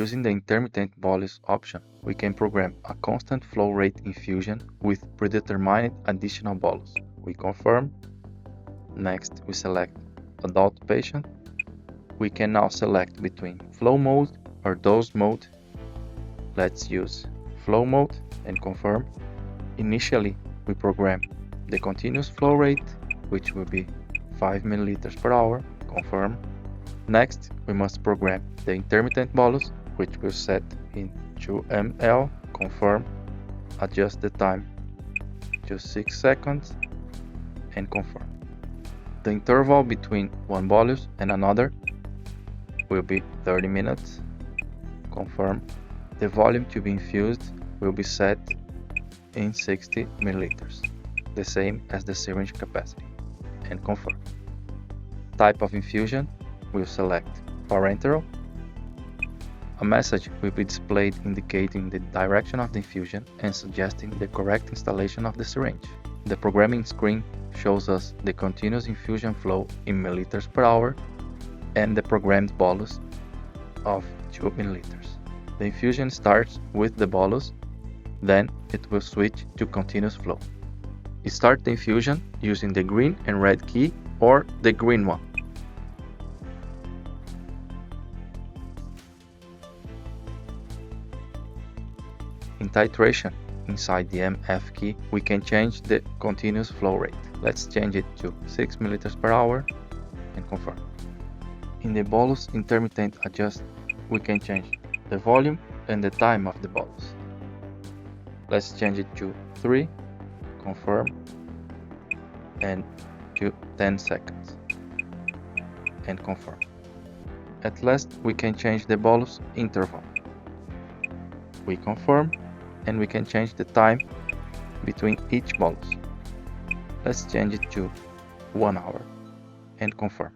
Using the Intermittent Bolus option, we can program a constant flow rate infusion with predetermined additional bolus. We confirm. Next, we select Adult Patient. We can now select between flow mode or dose mode. Let's use flow mode and confirm. Initially, we program the continuous flow rate, which will be 5 milliliters per hour. Confirm. Next, we must program the intermittent bolus, which we'll set in 2 ml. Confirm. Adjust the time to 6 seconds and confirm. The interval between one bolus and another will be 30 minutes. Confirm. The volume to be infused will be set in 60 milliliters, the same as the syringe capacity, and confirm. Type of infusion, we'll select parenteral. A message will be displayed indicating the direction of the infusion and suggesting the correct installation of the syringe. The programming screen shows us the continuous infusion flow in milliliters per hour and the programmed bolus of 2 milliliters. The infusion starts with the bolus, then it will switch to continuous flow. Start the infusion using the green and red key or the green one. In titration, inside the MF key, we can change the continuous flow rate. Let's change it to 6 milliliters per hour and confirm. In the bolus intermittent adjust, we can change the volume and the time of the bolus. Let's change it to 3, confirm, and to 10 seconds, and confirm. At last, we can change the bolus interval. We confirm, and we can change the time between each bolus. Let's change it to 1 hour, and confirm.